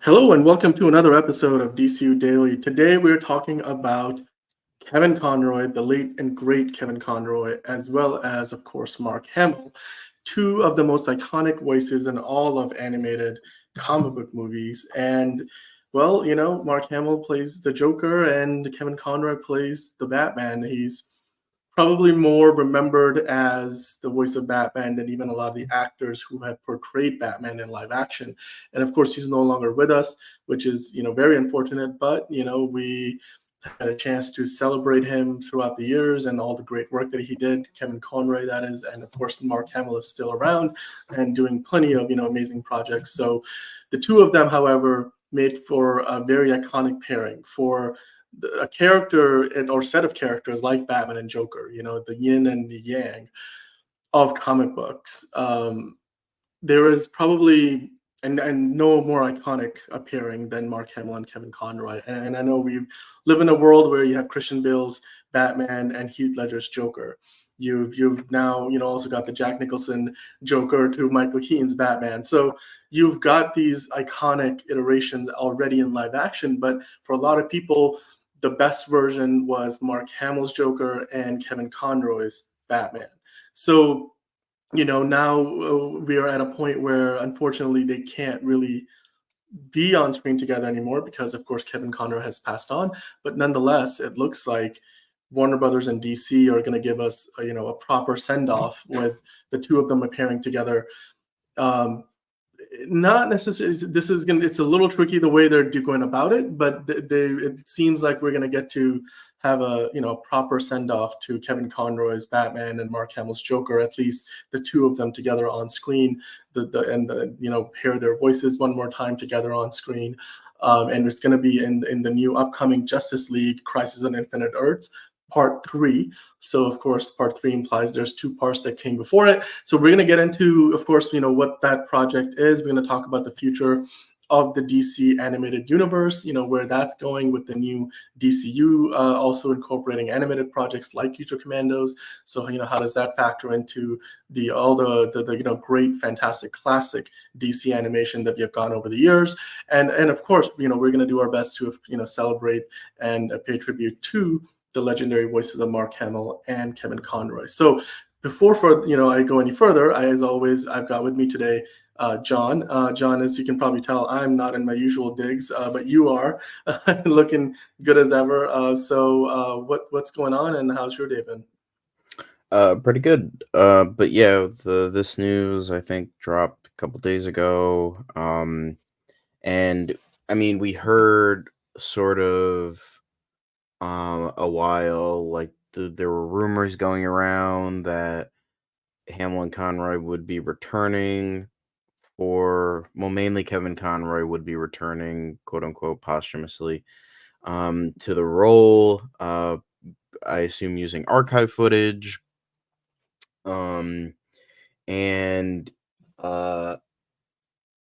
Hello and welcome to another episode of DCU Daily. Today we're talking about Kevin Conroy, the late and great Kevin Conroy, as well as, of course, Mark Hamill, two of the most iconic voices in all of animated comic book movies. And, well, Mark Hamill plays the Joker and Kevin Conroy plays the Batman. He's probably more remembered as the voice of Batman than even a lot of the actors who have portrayed Batman in live action. And of course, he's no longer with us, which is very unfortunate. But we had a chance to celebrate him throughout the years and all the great work that he did. Kevin Conroy, that is, and of course, Mark Hamill is still around and doing plenty of amazing projects. So the two of them, however, made for a very iconic pairing for a character or set of characters like Batman and Joker, the yin and the yang of comic books. There is probably and no more iconic appearing than Mark Hamill and Kevin Conroy. And I know we live in a world where you have Christian Bale's Batman and Heath Ledger's Joker. You've now also got the Jack Nicholson Joker to Michael Keaton's Batman. So you've got these iconic iterations already in live action, but for a lot of people, the best version was Mark Hamill's Joker and Kevin Conroy's Batman. So now we are at a point where unfortunately they can't really be on screen together anymore because, of course, Kevin Conroy has passed on. But nonetheless, it looks like Warner Brothers and DC are going to give us a proper send off with the two of them appearing together. Not necessarily. It's a little tricky the way they're going about it, but it seems like we're going to get to have a proper send off to Kevin Conroy's Batman and Mark Hamill's Joker, at least the two of them together on screen, pair their voices one more time together on screen. And it's going to be in the new upcoming Justice League Crisis on Infinite Earths Part 3. So of course, Part 3 implies there's two parts that came before it. So we're going to get into, of course, what that project is. We're going to talk about the future of the DC animated universe, where that's going with the new DCU, also incorporating animated projects like Future Commandos. So, how does that factor into all the great, fantastic, classic DC animation that we have gone over the years? And of course, we're going to do our best to, celebrate and pay tribute to the legendary voices of Mark Hamill and Kevin Conroy. So before I go any further, as always, I've got with me today John. John, as you can probably tell, I'm not in my usual digs, but you are looking good as ever. So what's going on and how's your day been? Pretty good. But yeah, this news I think dropped a couple days ago. And I mean we heard sort of a while like there were rumors going around that Hamill and Conroy would be returning mainly Kevin Conroy would be returning, quote unquote, posthumously to the role. I assume using archive footage. Um and uh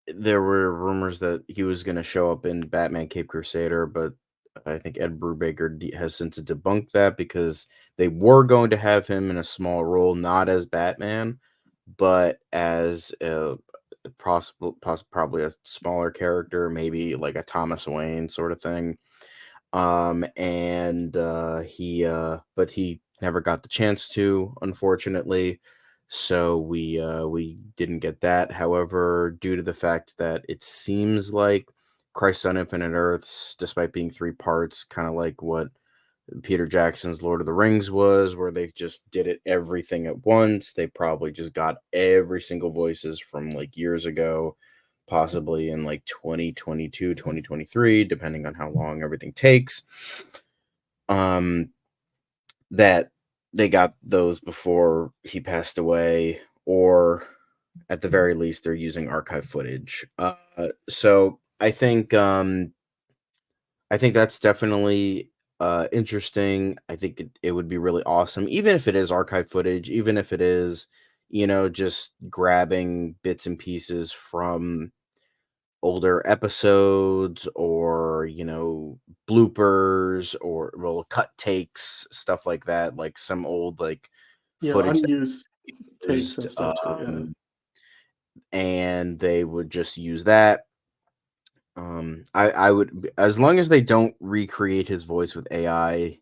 there were rumors that he was going to show up in Batman Cape Crusader, but I think Ed Brubaker has since debunked that because they were going to have him in a small role, not as Batman, but as a probably a smaller character, maybe like a Thomas Wayne sort of thing. But he never got the chance to, unfortunately. So we didn't get that. However, due to the fact that it seems like Crisis on Infinite Earths, despite being three parts, kind of like what Peter Jackson's Lord of the Rings was, where they just did it everything at once. They probably just got every single voices from like years ago, possibly in like 2022, 2023, depending on how long everything takes. That they got those before he passed away, or at the very least, they're using archive footage. So I think that's definitely interesting. I think it would be really awesome, even if it is archive footage, even if it is, just grabbing bits and pieces from older episodes or bloopers or cut takes, stuff like that, like some old like footage that Unused takes used, and stuff too. Yeah. and they would just use that. I would, as long as they don't recreate his voice with I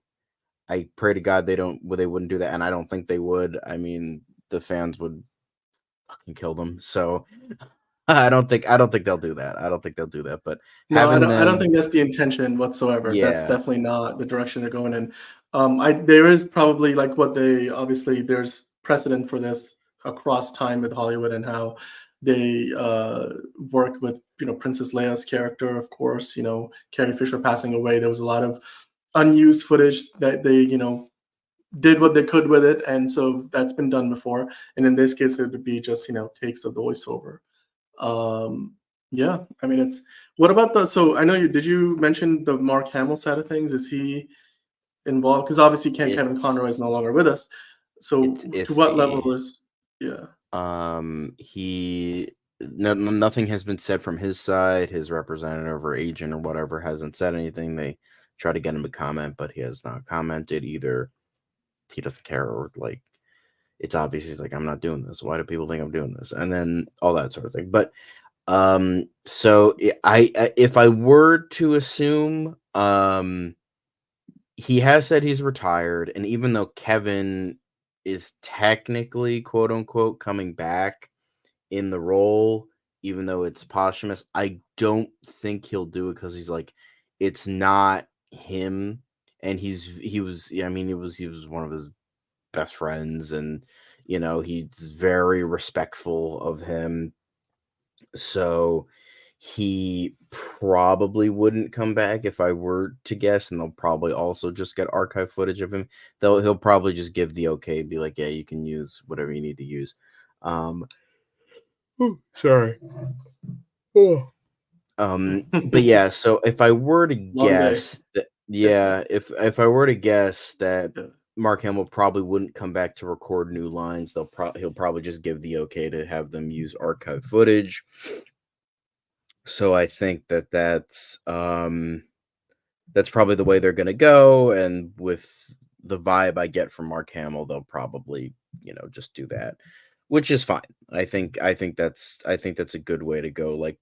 pray to God they wouldn't do that, and I don't think they would. I mean, the fans would fucking kill them. So I don't think they'll do that. I don't think they'll do that. But No, having I don't them, think that's the intention whatsoever. That's yeah, definitely not the direction they're going in. There is probably like what they obviously there's precedent for this across time with Hollywood and how they worked with Princess Leia's character, of course. Carrie Fisher passing away. There was a lot of unused footage that they did what they could with it, and so that's been done before. And in this case, it would be just takes of the voiceover. Um, yeah, I mean, it's what about so I know did you mention the Mark Hamill side of things? Is he involved? Because obviously Kevin Conroy is no it's longer with us. So it's to what iffy. level is yeah. He nothing has been said from his side. His representative or agent or whatever hasn't said anything. They try to get him to comment, but he has not commented either. He doesn't care, or like it's obvious he's like, I'm not doing this. Why do people think I'm doing this? And then all that sort of thing. But so if I were to assume, he has said he's retired, and even though Kevin is technically quote unquote coming back in the role, even though it's posthumous, I don't think he'll do it because he's like, it's not him, and he was, yeah, I mean, he was one of his best friends, and he's very respectful of him, so he probably wouldn't come back if I were to guess, and they'll probably also just get archive footage of him. He'll probably just give the okay, be like, yeah, you can use whatever you need to use. um Sorry. But yeah, so if I were to Long day. guess that, Yeah, yeah, if I were to guess that yeah. Mark Hamill probably wouldn't come back to record new lines, he'll probably just give the okay to have them use archive footage. So I think that's probably the way they're gonna go, and with the vibe I get from Mark Hamill, they'll probably, just do that, which is fine. I think that's a good way to go. Like,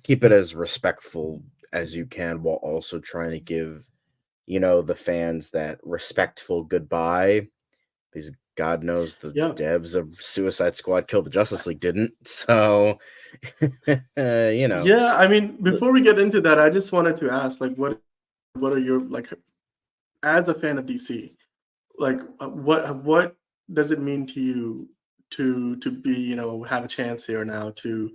keep it as respectful as you can while also trying to give, the fans that respectful goodbye, because God knows the Yeah. devs of Suicide Squad Kill the Justice League didn't. So, you know, Yeah, I mean, l- before we get into that, I just wanted to ask, like, what are your like as a fan of DC, like what does it mean to you to be have a chance here now to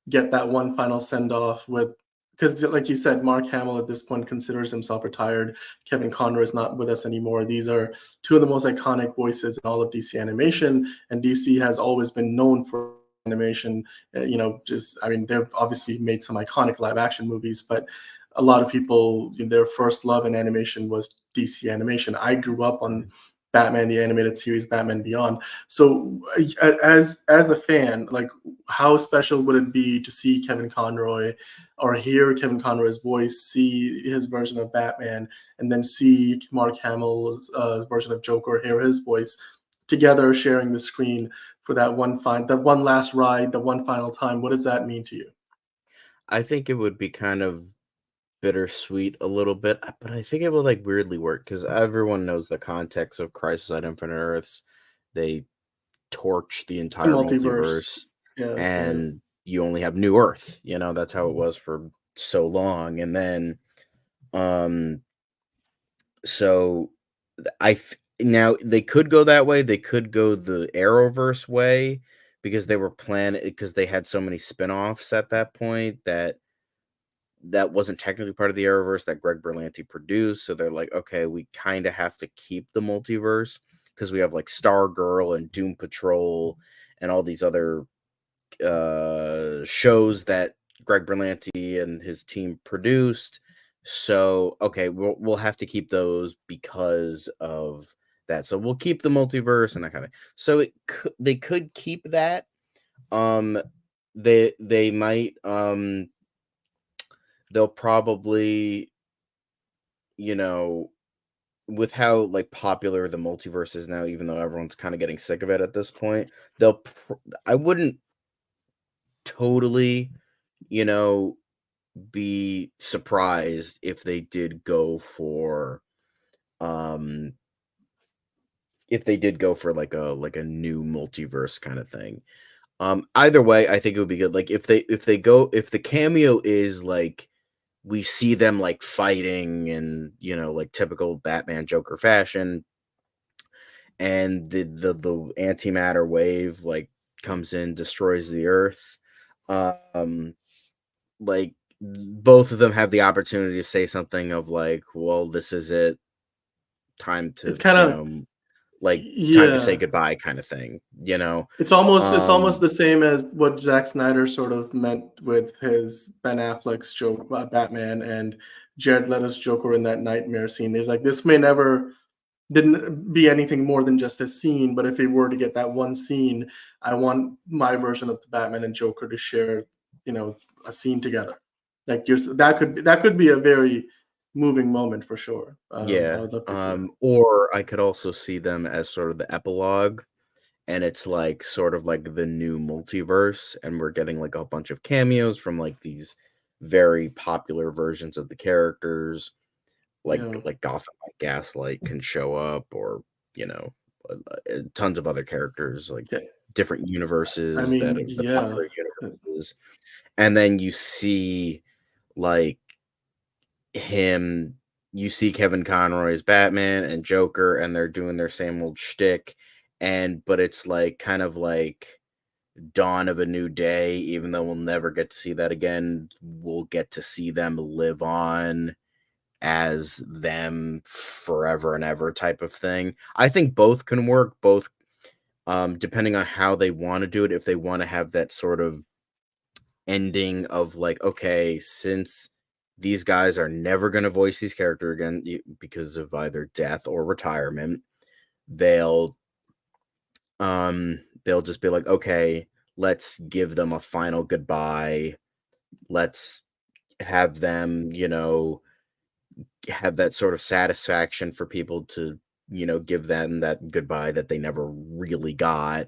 get that one final send off with because like you said, Mark Hamill at this point considers himself retired. Kevin Conroy is not with us anymore. These are two of the most iconic voices in all of DC animation, and DC has always been known for animation. Just I mean, they've obviously made some iconic live action movies, but a lot of people their first love in animation was DC animation. I grew up on Batman the animated series, Batman Beyond. So as a fan, like how special would it be to see Kevin Conroy or hear Kevin Conroy's voice, see his version of Batman, and then see Mark Hamill's version of Joker, hear his voice together sharing the screen for that one last ride, the one final time? What does that mean to you? I think it would be kind of bittersweet a little bit, but I think it would like weirdly work because everyone knows the context of Crisis on Infinite Earths. They torch the It's a entire multiverse. multiverse, Yeah, yeah. and you only have New Earth. That's how it was for so long. And then, um, so now they could go that way. They could go the Arrowverse way because they were planning because they had so many spin-offs at that point that wasn't technically part of the Arrowverse that Greg Berlanti produced. So they're like, okay, we kind of have to keep the multiverse because we have like Stargirl and Doom Patrol and all these other shows that Greg Berlanti and his team produced. So okay, we'll have to keep those because of that. So we'll keep the multiverse and that kind of thing. So they could keep that. Um, they might they'll probably, you know, with how like popular the multiverse is now, even though everyone's kind of getting sick of it at this point, I wouldn't totally, you know, be surprised if they did go for um like a new multiverse kind of thing. Either way, I think it would be good. Like if the cameo is like we see them like fighting in, like typical Batman Joker fashion, and the antimatter wave like comes in, destroys the earth. Um like both of them have the opportunity to say something of like, well, this is it, time It's to, kind of, like time to say yeah. goodbye kind of thing, It's almost um the same as what Zack Snyder sort of meant with his Ben Affleck's Batman and Jared Leto's Joker in that nightmare scene. There's like, this may never didn't be anything more than just a scene, but if we were to get that one scene, I want my version of the Batman and Joker to share, you know, a scene together. Like that could be a very moving moment for sure. I yeah. would love to see that. Or I could also see them as sort of the epilogue, and it's like sort of like the new multiverse, and we're getting like a bunch of cameos from like these very popular versions of the characters, Yeah, like Gotham, like Gaslight can show up, or you know tons of other characters, like yeah. different I universes that mean, are the yeah. popular universes. And then like him you see Kevin Conroy as Batman and Joker, and they're doing their same old shtick, but it's like kind of like dawn of a new day. Even though we'll never get to see that again, we'll get to see them live on as them forever and ever type of thing. I think both can work, both depending on how they want to do it. If they want to have that sort of ending of like, okay, since these guys are never going to voice these characters again because of either death or retirement, they'll they'll just be like, okay, let's give them a final goodbye. Let's have them, have that sort of satisfaction for people to, give them that goodbye that they never really got,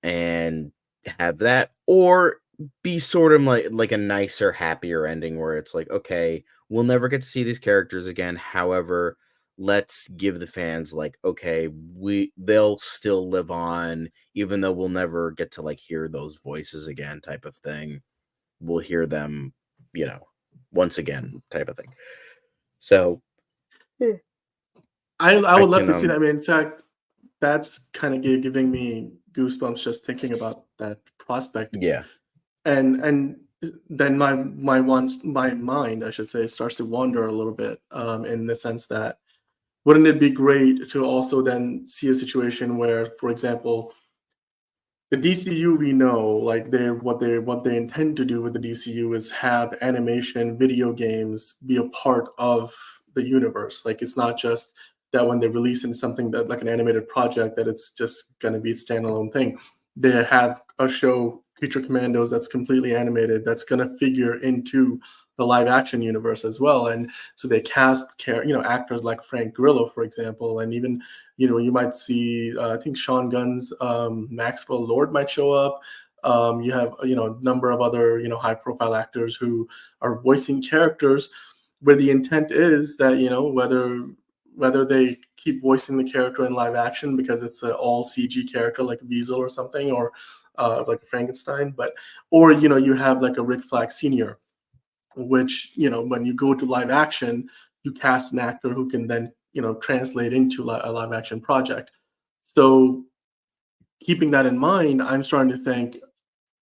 and have that, or be sort of like a nicer, happier ending where it's like, okay, we'll never get to see these characters again. However, let's give the fans like, okay, they'll still live on, even though we'll never get to like hear those voices again, type of thing. We'll hear them, you know, once again, type of thing. So I I would love can to see that. I mean, in fact, that's kind of giving me goosebumps just thinking about that prospect. yeah. And then my mind, I should say, starts to wander a little bit, in the sense that wouldn't it be great to also then see a situation where, for example, the DCU, we know, like what they intend to do with the DCU is have animation, video games be a part of the universe. Like, it's not just that when they release in something that like an animated project that it's just going to be a standalone thing. They have a show, Creature Commandos, that's completely animated, that's going to figure into the live action universe as well. And so they cast actors like Frank Grillo, for example, and even you might see, I think Sean Gunn's Maxwell Lord might show up. You have a number of other high profile actors who are voicing characters, where the intent is that whether they keep voicing the character in live action because it's an all CG character like Weasel or something, or like Frankenstein, or you have like a Rick Flag Senior, which when you go to live action, you cast an actor who can then translate into a live action project. So keeping that in mind, I'm starting to think,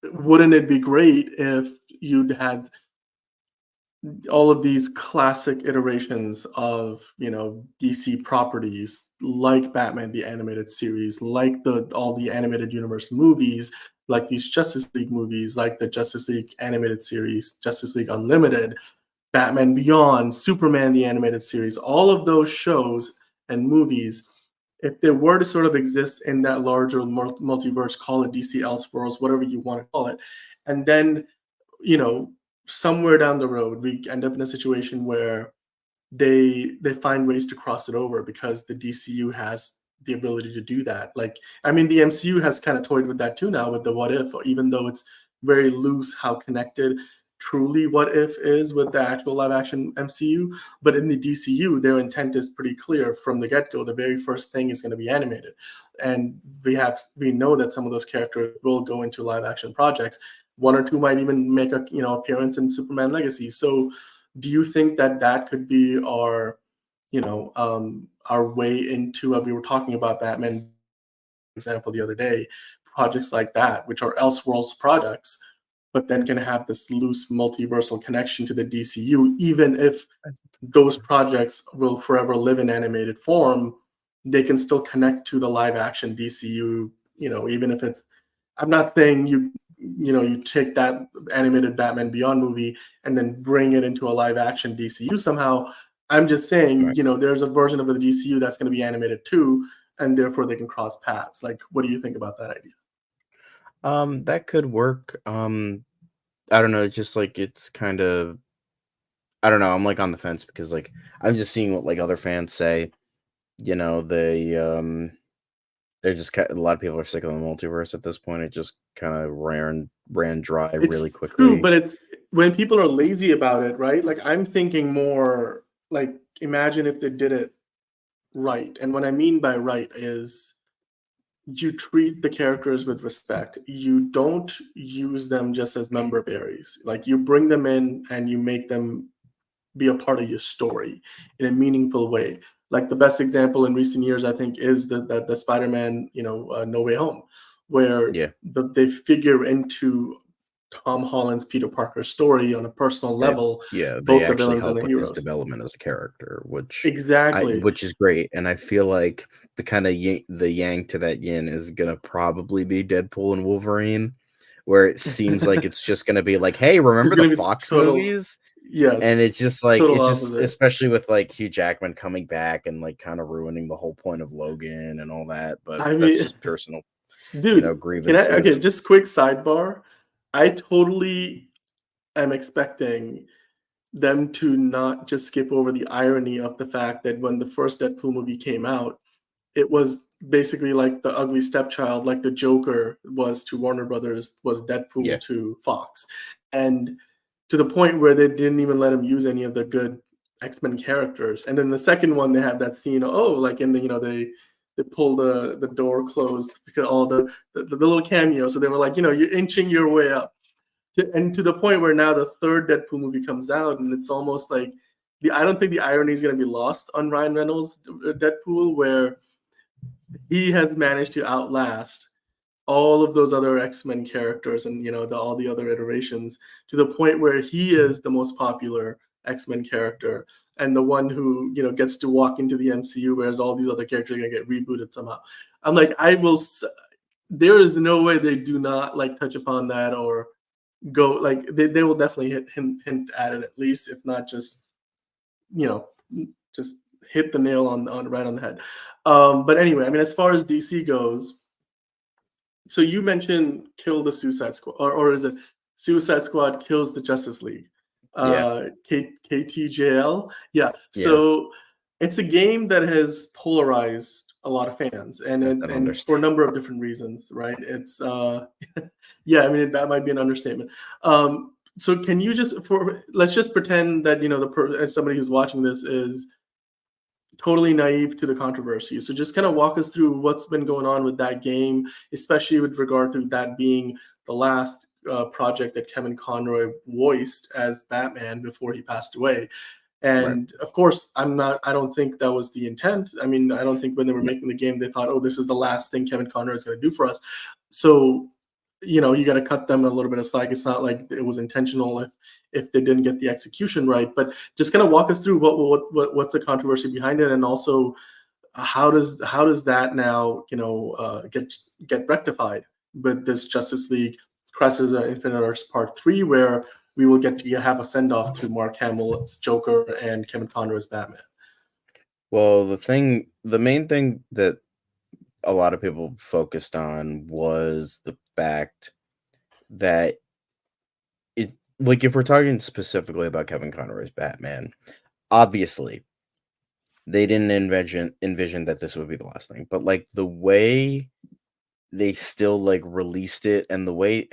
wouldn't it be great if you'd had all of these classic iterations of DC properties, like Batman the animated series, like all the animated universe movies, like these Justice League movies, like the Justice League animated series, Justice League Unlimited, Batman Beyond, Superman the animated series, all of those shows and movies, if they were to sort of exist in that larger multiverse, call it DC Elseworlds, whatever you want to call it, and then you know somewhere down the road we end up in a situation where they find ways to cross it over because the DCU has the ability to do that. Like, I mean, the MCU has kind of toyed with that too now with the What If, even though it's very loose how connected truly what if is with the actual live action MCU. But in the DCU, their intent is pretty clear from the get go. The very first thing is going to be animated, and we know that some of those characters will go into live action projects. One or two might even make a appearance in Superman Legacy. So, do you think that that could be our way into? We were talking about Batman example the other day, projects like that, which are Elseworlds projects, but then can have this loose multiversal connection to the DCU, even if those projects will forever live in animated form, they can still connect to the live action DCU, even if it's, I'm not saying you take that animated Batman Beyond movie and then bring it into a live action DCU somehow. I'm just saying, Right. there's a version of the DCU that's going to be animated too, and therefore they can cross paths. Like, what do you think about that idea? That could work. I don't know. It's just like it's kind of I don't know. I'm like on the fence because like I'm just seeing what like other fans say. They're just a lot of people are sick of the multiverse at this point. It just kind of ran dry really It's true, quickly. but it's when people are lazy about it, right? Like, I'm thinking more like, imagine if they did it right. And what I mean by right is you treat the characters with respect. You don't use them just as member berries. Like, you bring them in and you make them be a part of your story in a meaningful way. Like, the best example in recent years, I think, is the Spider-Man, No Way Home, where Yeah, they figure into Tom Holland's Peter Parker story on a personal they level, they both the actually villains and help the with his heroes. development as a character, Exactly. which is great. And I feel like the kind of the yang to that yin is gonna probably be Deadpool and Wolverine, where it seems like it's just gonna be like, hey, It's remember the gonna be Fox total, movies? And yes, it's just like total it's just opposite. especially with like Hugh Jackman coming back and like kind of ruining the whole point of Logan and all that. But I that's mean, just personal, dude, can I? Okay, grievances. just quick sidebar. I totally am expecting them to not just skip over the irony of the fact that when the first Deadpool movie came out, it was basically like the ugly stepchild, like the Joker was to Warner Brothers, was Yeah, Deadpool to Fox. And to the point where they didn't even let him use any of the good X-Men characters. And then the second one, they have that scene, like in the, they pull the door closed because all the little cameo. So they were like, you're inching your way up. And to the point where now the third Deadpool movie comes out, and it's almost like I don't think the irony is going to be lost on Ryan Reynolds' Deadpool, where he has managed to outlast all of those other X-Men characters and all the other iterations, to the point where he is the most popular X-Men character and the one who gets to walk into the MCU, whereas all these other characters are gonna get rebooted somehow. I'm like, there is no way they do not like touch upon that or go like they will definitely hint at it, at least, if not just you know just hit the nail on right on the head. But anyway, I mean, as far as DC goes, so you mentioned kill the Suicide Squad, or is it Suicide Squad kills the Justice League? yeah, KTJL. Yeah. yeah. So it's a game that has polarized a lot of fans, and That's and, an and for a understatement. number of different reasons, right? It's yeah, I mean, that might be an understatement. So can you let's just pretend that as somebody who's watching this is totally naive to the controversy. So just kind of walk us through what's been going on with that game, especially with regard to that being the last project that Kevin Conroy voiced as Batman before he passed away. Right. And of course, I don't think that was the intent. I mean, I don't think when they were No. making the game, they thought, oh, this is the last thing Kevin Conroy is going to do for us. So, you got to cut them a little bit of slack. It's not like it was intentional if they didn't get the execution right. But just kind of walk us through what's the controversy behind it, and also how does that now get rectified with this Justice League Crisis on Infinite Earths Part 3, where we will get to have a send off to Mark Hamill's Joker and Kevin Conroy's Batman. Well, the main thing that a lot of people focused on was the fact that it like if we're talking specifically about Kevin Conroy's Batman, obviously they didn't envision that this would be the last thing. But like the way they still like released it and the way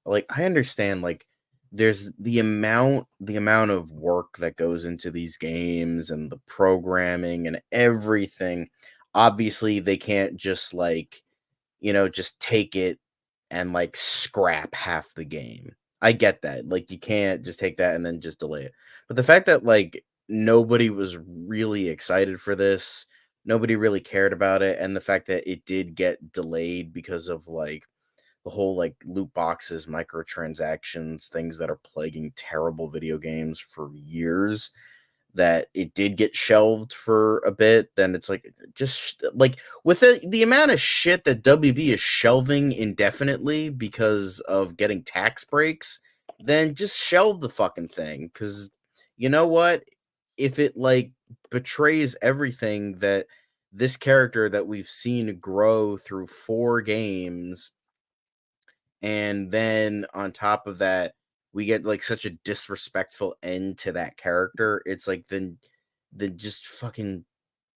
like I understand like there's the amount of work that goes into these games and the programming and everything. Obviously, they can't just like, just take it and like scrap half the game. I get that. Like you can't just take that and then just delay it. But the fact that like nobody was really excited for this, nobody really cared about it, and the fact that it did get delayed because of like the whole like loot boxes, microtransactions, things that are plaguing terrible video games for years, that it did get shelved for a bit, then it's like just like with the amount of shit that WB is shelving indefinitely because of getting tax breaks, then just shelve the fucking thing. Because you know what? If it like betrays everything that this character that we've seen grow through 4 games, and then on top of that we get like such a disrespectful end to that character, it's like then just fucking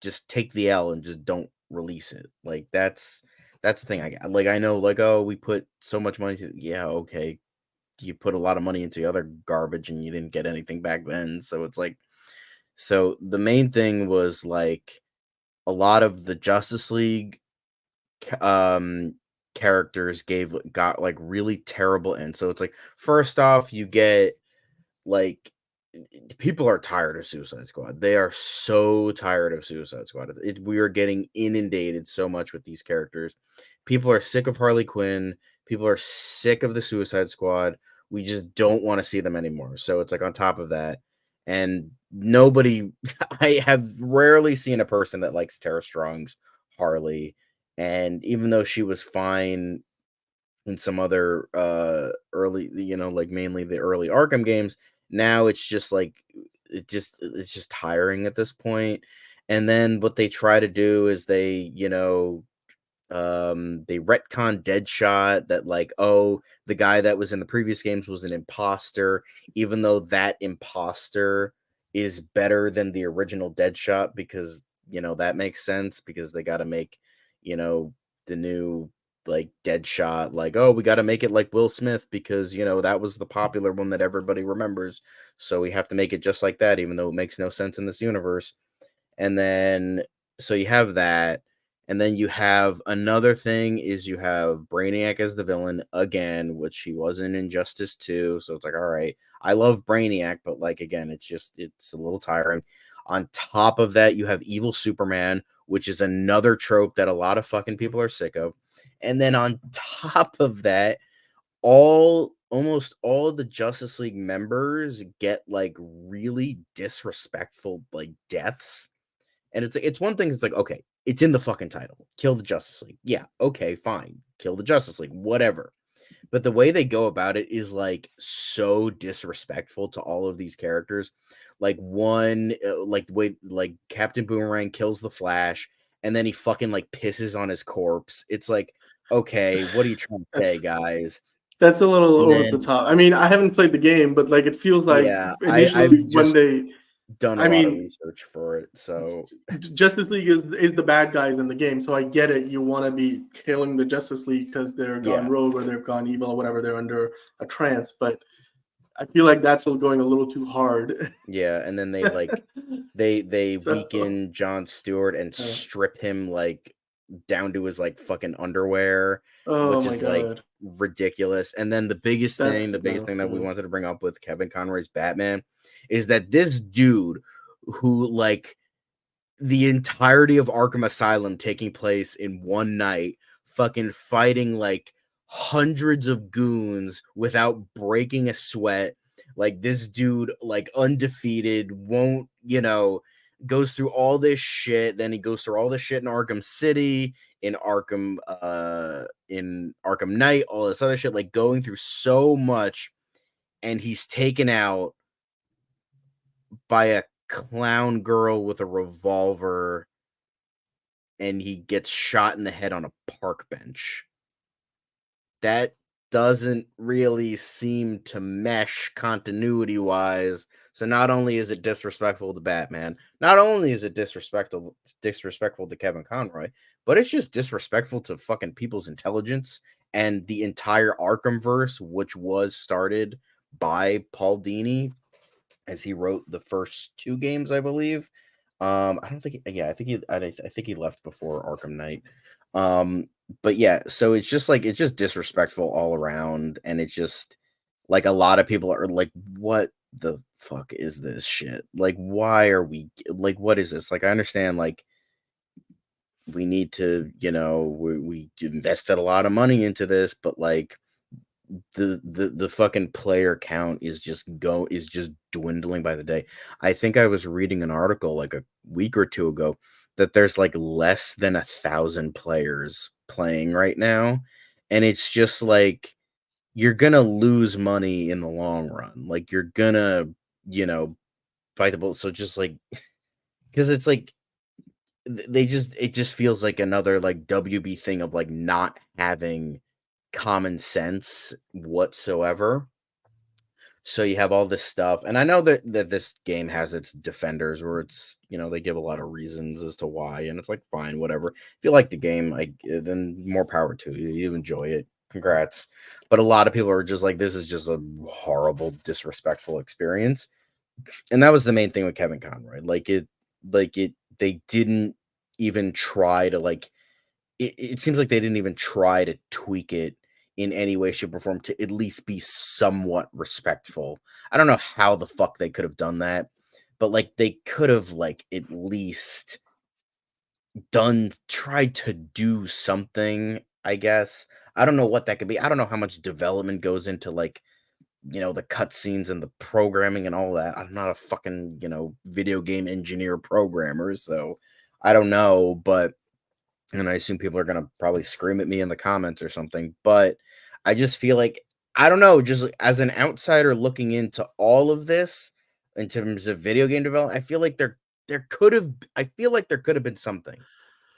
just take the L and just don't release it. Like that's the thing. I got like, I know like, oh, we put so much money to, yeah, okay, you put a lot of money into the other garbage and you didn't get anything back then, so it's like, so the main thing was like a lot of the Justice League um characters got like really terrible ends. So it's like, first off, you get like, people are tired of Suicide Squad. They are so tired of Suicide Squad. We are getting inundated so much with these characters. People are sick of Harley Quinn. People are sick of the Suicide Squad. We just don't want to see them anymore. So it's like on top of that, and nobody, I have rarely seen a person that likes Tara Strong's Harley. And even though she was fine in some other early, like mainly the early Arkham games, now it's just like, it's just tiring at this point. And then what they try to do is they retcon Deadshot, that like, oh, the guy that was in the previous games was an imposter, even though that imposter is better than the original Deadshot, because that makes sense, because they got to make the new like Deadshot, like, oh, we got to make it like Will Smith, because that was the popular one that everybody remembers, so we have to make it just like that, even though it makes no sense in this universe. And then so you have that, and then you have another thing is you have Brainiac as the villain again, which he was in Injustice 2. So it's like, all right, I love Brainiac, but like again, it's a little tiring. On top of that, you have evil Superman, which is another trope that a lot of fucking people are sick of. And then on top of that, almost all the Justice League members get like really disrespectful like deaths. And it's one thing, it's like, okay, it's in the fucking title. Kill the Justice League. Yeah, okay, fine. Kill the Justice League, whatever. But the way they go about it is like so disrespectful to all of these characters. Like like the way like Captain Boomerang kills the Flash, and then he fucking like pisses on his corpse. It's like, okay, what are you trying to say, That's guys? that's a little And over the then top. I mean, I haven't played the game, but like it feels like yeah, initially I've when just they, done a I lot of mean, research for it. So Justice League is the bad guys in the game, so I get it. You want to be killing the Justice League because they're gone yeah, rogue or they're gone evil or whatever. They're under a trance, but I feel like that's still going a little too hard. yeah, and then they So, weaken John Stewart and uh, strip him like down to his like fucking underwear, oh which my is like god, ridiculous. And then that's the biggest no. thing that we wanted to bring up with Kevin Conroy's Batman is that this dude, who like the entirety of Arkham Asylum taking place in one night, fucking fighting like hundreds of goons without breaking a sweat. Like this dude, like undefeated, won't, goes through all this shit. Then he goes through all this shit in Arkham City, in Arkham Knight, all this other shit, like going through so much, and he's taken out by a clown girl with a revolver, and he gets shot in the head on a park bench. That doesn't really seem to mesh continuity wise. So not only is it disrespectful to Batman, not only is it disrespectful to Kevin Conroy, but it's just disrespectful to fucking people's intelligence and the entire Arkhamverse, which was started by Paul Dini, as he wrote the first two games, I believe. I don't think, yeah, I think he left before Arkham Knight. But yeah, so it's just like, it's just disrespectful all around, and it's just like, a lot of people are like, what the fuck is this shit? Like, why are we like, what is this? Like, I understand, like, we need to, we invested a lot of money into this, but like, the fucking player count is just dwindling by the day. I think I was reading an article like a week or two ago that there's like less than 1,000 players playing right now, and it's just like, you're gonna lose money in the long run. Like, you're gonna, you know, bite the bullet. So just like, because it's like, it just feels like another like WB thing of like not having common sense whatsoever. So you have all this stuff, and I know that this game has its defenders where it's, they give a lot of reasons as to why, and it's like, fine, whatever. If you like the game, like, then more power to you. You enjoy it, congrats. But a lot of people are just like, this is just a horrible, disrespectful experience, and that was the main thing with Kevin Conroy. They didn't even try to like. It seems like they didn't even try to tweak it in any way, shape, or form to at least be somewhat respectful. I don't know how the fuck they could have done that, but like, they could have like at least tried to do something, I guess. I don't know what that could be. I don't know how much development goes into like, the cutscenes and the programming and all that. I'm not a fucking, video game engineer programmer, so I don't know, but and I assume people are gonna probably scream at me in the comments or something, but I just feel like, I don't know, just like, as an outsider looking into all of this in terms of video game development, I feel like there could have been something.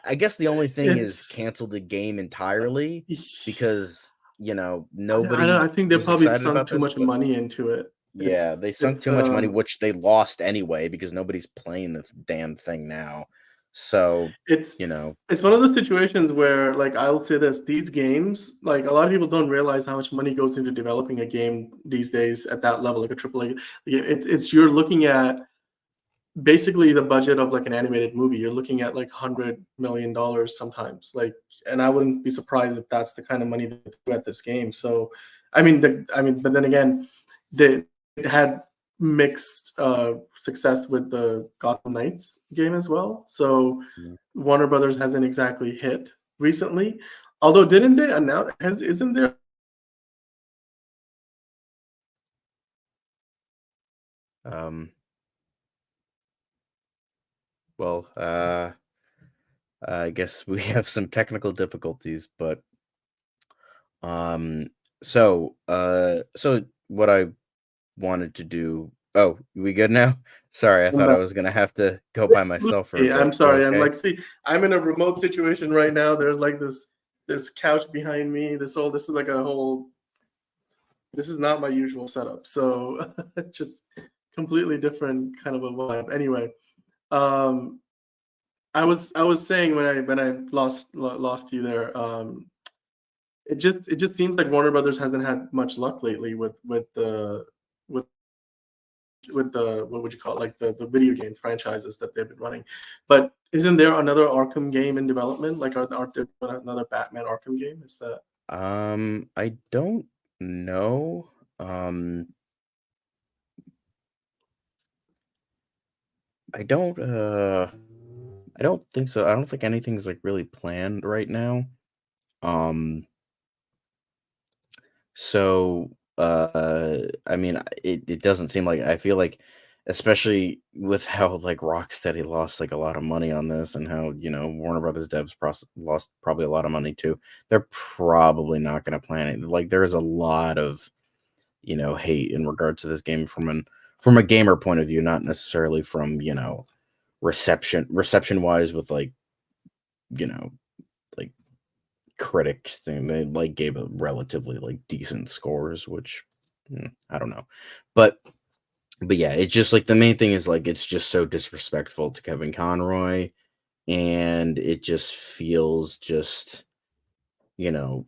I guess the only thing is It's cancel the game entirely, because I don't. I nobody think they was probably excited sunk about too this, much but money into it. yeah, they sunk It's too much money, which they lost anyway because nobody's playing the damn thing now. So, it's you know, it's one of those situations where, like, I'll say this: these games, like, a lot of people don't realize how much money goes into developing a game these days at that level, like a AAA. Like, it's you're looking at basically the budget of like an animated movie. You're looking at like $100 million sometimes. Like, and I wouldn't be surprised if that's the kind of money they threw at this game. So, but then again, they had mixed success with the Gotham Knights game as well. So mm, Warner Brothers hasn't exactly hit recently. Although, didn't they announce? Isn't there? um, well, I guess we have some technical difficulties, but um, so what I wanted to do. Oh, we good now? Sorry, I thought I was gonna have to go by myself for a I'm bit. You sorry. I'm okay? like, see, I'm in a remote situation right now. There's like this couch behind me. This is like a whole. This is not my usual setup. So just completely different kind of a vibe. Anyway, um, I was saying when I lost you there. It just seems like Warner Brothers hasn't had much luck lately with with the what would you call it, like the video game franchises that they've been running. But isn't there another Arkham game in development? Like, aren't there another Batman Arkham game? Is that I don't know. Um, I don't. I don't think so. I don't think anything's like really planned right now. Um, So, I mean, it doesn't seem like, I feel like, especially with how like Rocksteady lost like a lot of money on this, and how, Warner Brothers devs lost probably a lot of money too. They're probably not going to plan it. Like, there is a lot of, hate in regards to this game from a gamer point of view, not necessarily from, reception wise, with like, you know, like critics thing. They like gave it relatively like decent scores, which, I don't know. But yeah, it's just like, the main thing is like, it's just so disrespectful to Kevin Conroy, and it just feels you know,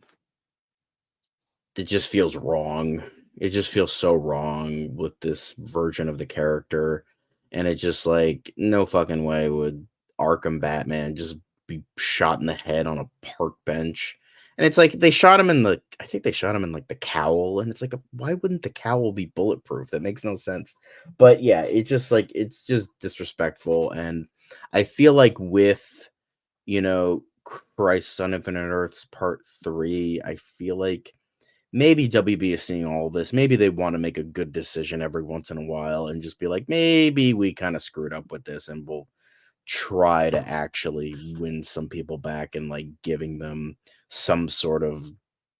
it just feels wrong. It just feels so wrong with this version of the character, and it just like no fucking way would Arkham Batman just be shot in the head on a park bench. And it's like they shot him in the I think they shot him in like the cowl, and it's like why wouldn't the cowl be bulletproof? That makes no sense. But yeah, it just like it's just disrespectful, and I feel like with you know Christ on Infinite Earths Part 3, I feel like maybe WB is seeing all this. Maybe they want to make a good decision every once in a while and just be like, maybe we kind of screwed up with this and we'll try to actually win some people back and like giving them some sort of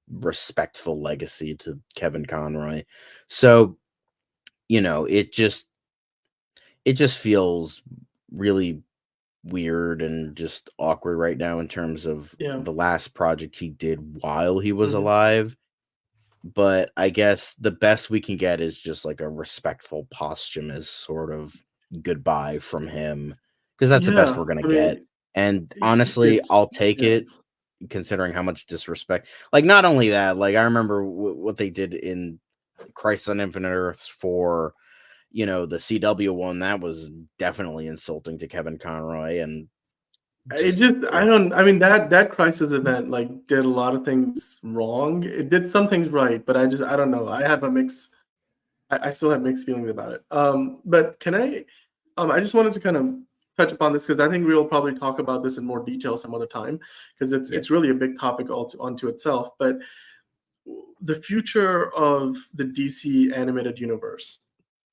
respectful legacy to Kevin Conroy. So, it just feels really weird and just awkward right now in terms of Yeah. the last project he did while he was Mhm. alive. But I guess the best we can get is just like a respectful posthumous sort of goodbye from him, because that's the best Yeah. we're gonna I get. mean, And honestly, it's I'll take yeah. it considering how much disrespect. Like, not only that, like I remember what they did in Christ on Infinite Earths for the CW one. That was definitely insulting to Kevin Conroy, and It just just I don't I mean that crisis event like did a lot of things wrong. It did some things right, but I don't know. I have a mix. I still have mixed feelings about it. But can I just wanted to kind of touch upon this because I think we'll probably talk about this in more detail some other time because it's yeah, it's really a big topic onto itself. But the future of the DC animated universe,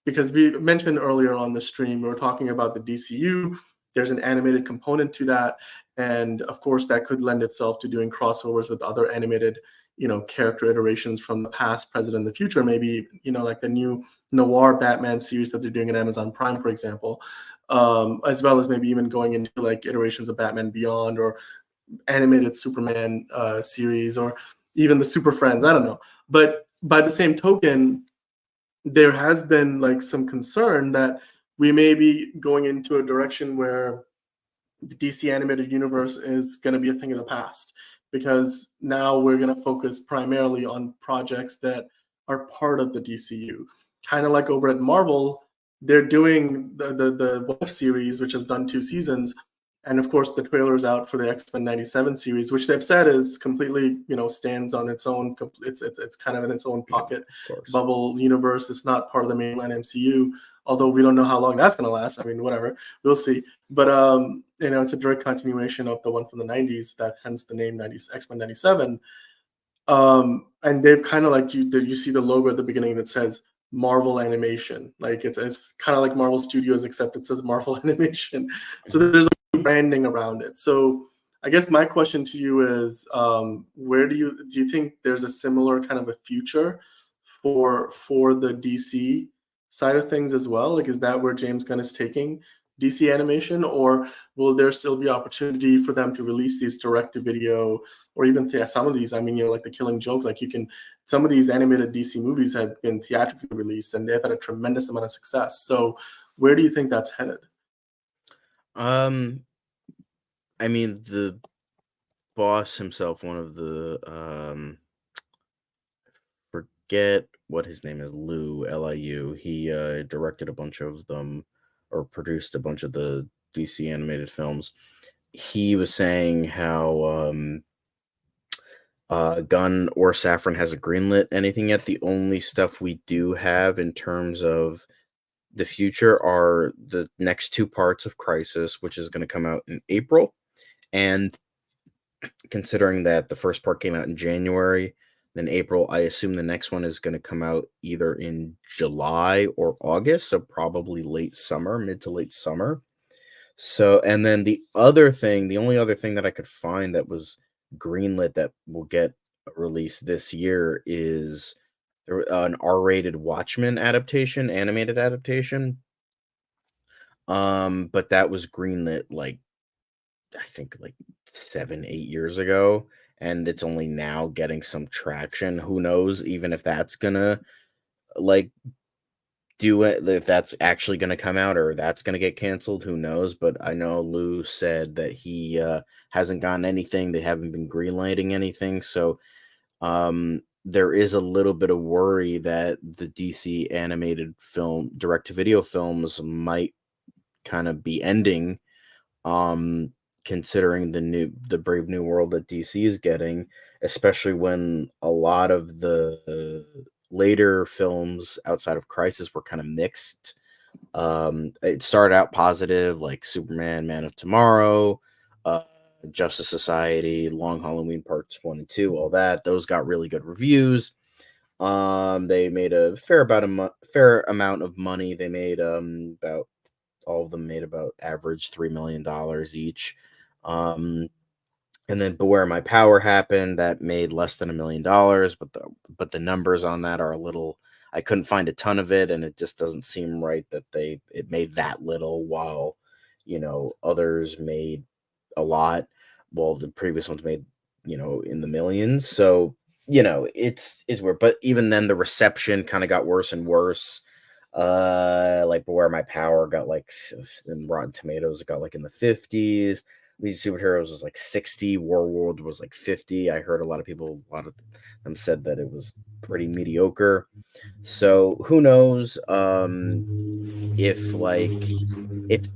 because we mentioned earlier on the stream, we were talking about the DCU. There's an animated component to that, and of course, that could lend itself to doing crossovers with other animated, character iterations from the past, present, and the future. Maybe like the new noir Batman series that they're doing at Amazon Prime, for example, as well as maybe even going into like iterations of Batman Beyond or animated Superman series, or even the Super Friends. I don't know, but by the same token, there has been like some concern that we may be going into a direction where the DC animated universe is going to be a thing of the past because now we're going to focus primarily on projects that are part of the DCU. Kind of like over at Marvel, they're doing the What If series, which has done 2 seasons, and of course the trailer's out for the X-Men '97 series, which they've said is completely stands on its own. It's kind of in its own yeah, pocket of course. bubble universe. It's not part of the mainline MCU, although we don't know how long that's going to last. I mean, whatever, we'll see. But it's a direct continuation of the one from the '90s, that hence the name '90s X-Men '97. And they've kind of like you see the logo at the beginning that says Marvel Animation, like it's kind of like Marvel Studios, except it says Marvel Animation. So Mhm. there's like branding around it. So I guess my question to you is, where do you think there's a similar kind of a future for the DC side of things as well? Like, is that where James Gunn is taking DC animation, or will there still be opportunity for them to release these direct to video, or even some of these? I mean, like the Killing Joke, like some of these animated DC movies have been theatrically released and they've had a tremendous amount of success. So where do you think that's headed? Um, I mean, the boss himself, one of the forget what his name is, Liu. He directed a bunch of them or produced a bunch of the DC animated films. He was saying how Gunn or Safran hasn't greenlit anything yet. The only stuff we do have in terms of the future are the next two parts of Crisis, which is going to come out in April. And considering that the first part came out in January, then April, I assume the next one is going to come out either in July or August, so probably late summer, mid to late summer. So, and then the only other thing that I could find that was greenlit that will get released this year is an R-rated Watchmen adaptation, animated adaptation. But that was greenlit like I think like 7, 8 years ago, and it's only now getting some traction. Who knows even if that's gonna, like, do it if that's actually gonna come out or that's gonna get canceled, who knows? But I know Lou said that he, hasn't gotten anything, they haven't been greenlighting anything, so, there is a little bit of worry that the DC animated film direct-to-video films might kind of be ending, um, considering the Brave New World that DC is getting, especially when a lot of the later films outside of Crisis were kind of mixed. It started out positive, like Superman, Man of Tomorrow, uh, Justice Society, Long Halloween Parts 1 and 2, all that. Those got really good reviews. They made a fair amount of money. They made about all of them made about average $3 million each. Um, and then Beware My Power happened. That made less than $1 million, but the numbers on that are a little. I couldn't find a ton of it, and it just doesn't seem right that it made that little while others made a lot. Well, the previous ones made in the millions. So it's weird. But even then, the reception kind of got worse and worse. Like Beware My Power got like in Rotten Tomatoes, it got like in the 50s. These Superheroes was like 60. Warworld was like 50. I heard a lot of them said that it was pretty mediocre. So who knows if like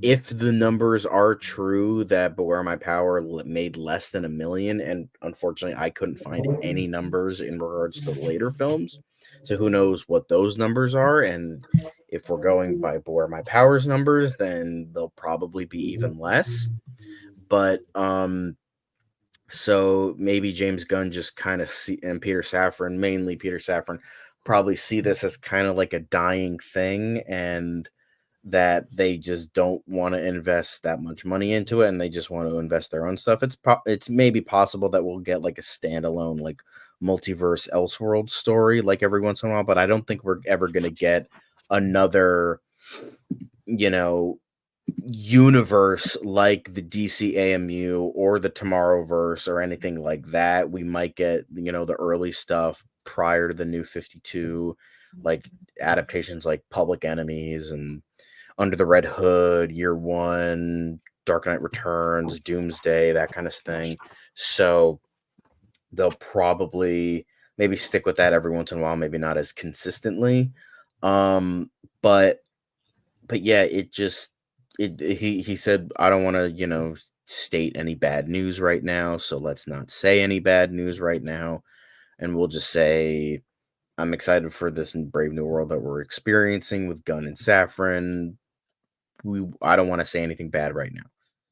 if the numbers are true that Beware My Power made less than 1 million, and unfortunately I couldn't find any numbers in regards to the later films. So who knows what those numbers are, and if we're going by Beware My Power's numbers, then they'll probably be even less. But so maybe James Gunn just kind of see, and mainly Peter Safran, probably see this as kind of like a dying thing, and that they just don't want to invest that much money into it, and they just want to invest their own stuff. It's maybe possible that we'll get like a standalone like multiverse Elseworld story like every once in a while, but I don't think we're ever gonna get another you know universe like the DC AMU or the Tomorrowverse or anything like that. We might get, the early stuff prior to the New 52, like adaptations like Public Enemies and Under the Red Hood, Year One, Dark Knight Returns, Doomsday, that kind of thing. So they'll probably maybe stick with that every once in a while, maybe not as consistently. Um, but yeah, he said, I don't want to, state any bad news right now, so let's not say any bad news right now. And we'll just say I'm excited for this Brave New World that we're experiencing with Gunn and Safran. I don't want to say anything bad right now.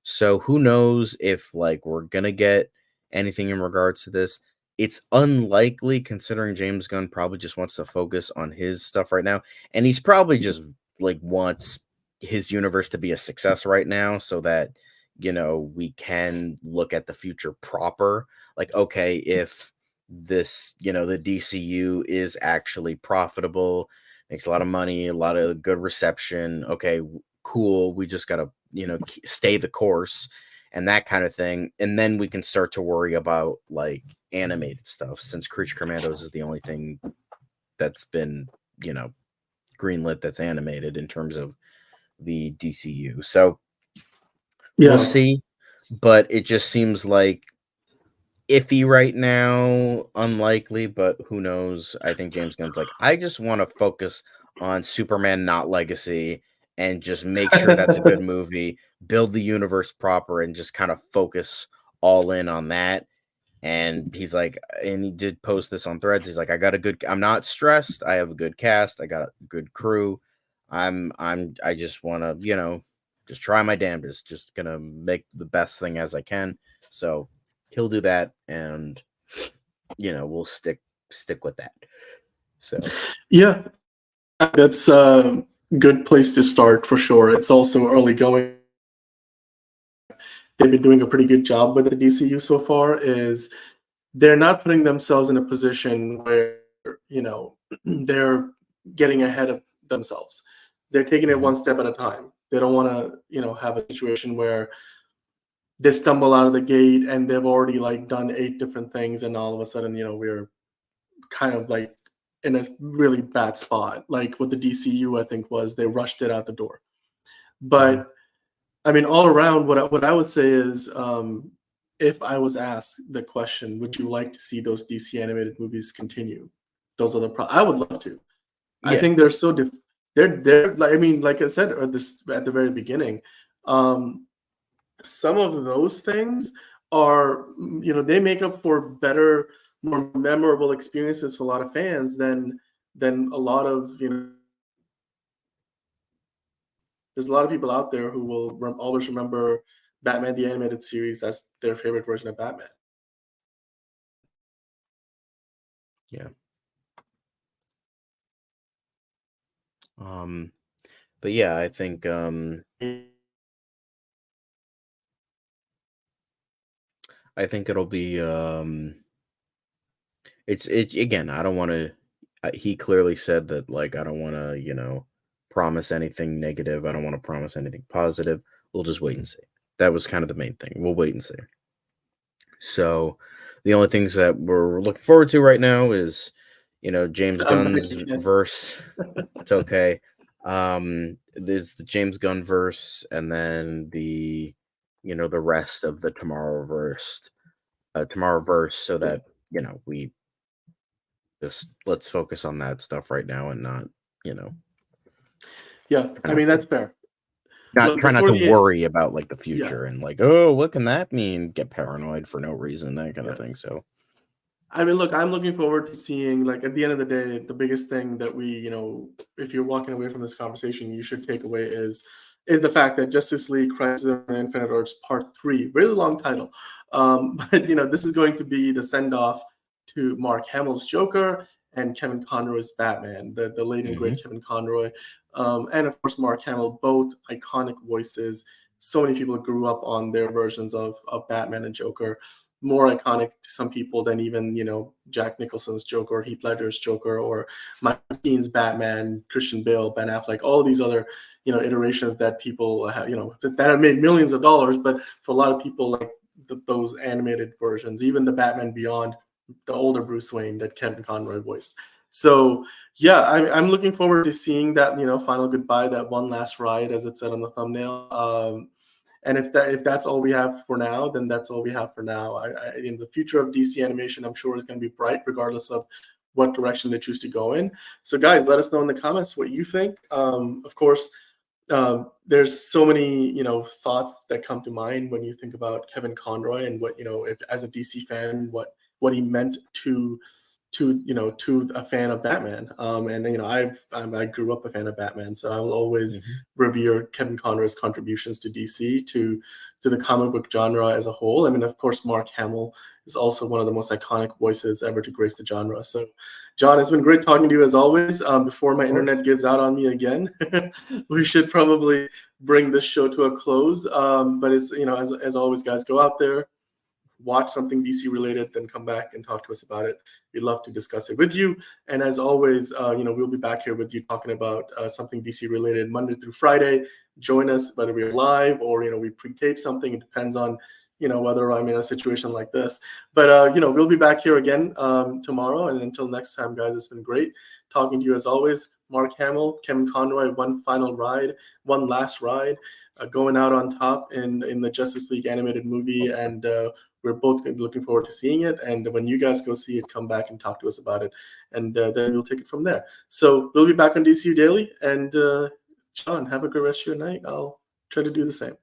So who knows if like we're gonna get anything in regards to this. It's unlikely considering James Gunn probably just wants to focus on his stuff right now. And he's probably just like wants his universe to be a success right now so that we can look at the future proper. Like, okay, if this, the DCU is actually profitable, makes a lot of money, a lot of good reception. Okay, cool. We just got to, stay the course and that kind of thing. And then we can start to worry about like animated stuff, since Creature Commandos is the only thing that's been, greenlit that's animated in terms of the DCU. So we'll Yeah. see. But it just seems like iffy right now, unlikely, but who knows? I think James Gunn's like, I just want to focus on Superman, not Legacy, and just make sure that's a good movie, build the universe proper, and just kind of focus all in on that. And he's like, and he did post this on Threads. He's like, I'm not stressed. I have a good cast. I got a good crew. I just want to, just try my damnedest. Just gonna make the best thing as I can. So he'll do that, and we'll stick with that. So Yeah, that's a good place to start for sure. It's also early going. They've been doing a pretty good job with the DCU so far. Is they're not putting themselves in a position where they're getting ahead of themselves. They're taking it one step at a time. They don't want to have a situation where they stumble out of the gate and they've already like done 8 different things, and all of a sudden we're kind of like in a really bad spot. Like what the DCU I think was, they rushed it out the door. But I mean, all around, what I would say is if I was asked the question, would you like to see those DC animated movies continue? Those are I would love to. I Yeah. think they're so they're like, I mean, like I said this at the very beginning, um, some of those things are, they make up for better, more memorable experiences for a lot of fans than a lot of, there's a lot of people out there who will always remember Batman the Animated Series as their favorite version of Batman. Yeah. But yeah, I think it'll be it's again, I don't want to he clearly said that, like, I don't want to, promise anything negative. I don't want to promise anything positive. We'll just wait and see. That was kind of the main thing. We'll wait and see. So the only things that we're looking forward to right now is, James Gunn's verse. It's okay. There's the James Gunn verse, and then the rest of the Tomorrowverse, so that we just let's focus on that stuff right now and not, Yeah, I mean, that's fair. try not before to worry about, like, the Yeah. future and, like, oh, what can that mean? Get paranoid for no reason, that kind of thing. Yes. So I mean, look, I'm looking forward to seeing, like, at the end of the day, the biggest thing that we, if you're walking away from this conversation, you should take away is the fact that Justice League Crisis on Infinite Earths Part 3, really long title. But, this is going to be the send-off to Mark Hamill's Joker and Kevin Conroy's Batman, the late and great Kevin Conroy. And of course, Mark Hamill, both iconic voices. So many people grew up on their versions of Batman and Joker, more iconic to some people than even, Jack Nicholson's Joker, Heath Ledger's Joker, or Michael Keaton's Batman, Christian Bale, Ben Affleck, all these other, iterations that people have, that have made millions of dollars. But for a lot of people, like those animated versions, even the Batman Beyond, the older Bruce Wayne that Kevin Conroy voiced. So yeah, I'm looking forward to seeing that, final goodbye, that one last ride, as it said on the thumbnail. And if that's all we have for now, then that's all we have for now. In the future of DC animation, I'm sure is going to be bright, regardless of what direction they choose to go in. So guys, let us know in the comments what you think. Of course, there's so many, thoughts that come to mind when you think about Kevin Conroy and what, if, as a DC fan, what he meant to a fan of Batman. And I grew up a fan of Batman, so I will always revere Kevin Conroy's contributions to DC, to the comic book genre as a whole. I mean, of course, Mark Hamill is also one of the most iconic voices ever to grace the genre. So, John, it's been great talking to you as always. Before my internet gives out on me again, we should probably bring this show to a close. But it's, as always, guys, go out there, watch something DC related, then come back and talk to us about it. We'd love to discuss it with you. And as always, we'll be back here with you talking about something DC related Monday through Friday. Join us, whether we're live or, we pre-tape something. It depends on, whether I'm in a situation like this. But, we'll be back here again tomorrow. And until next time, guys, it's been great talking to you as always. Mark Hamill, Kevin Conroy, one last ride, going out on top in the Justice League animated movie. And we're both looking forward to seeing it. And when you guys go see it, come back and talk to us about it. And then we'll take it from there. So we'll be back on DCU Daily. And John, have a good rest of your night. I'll try to do the same.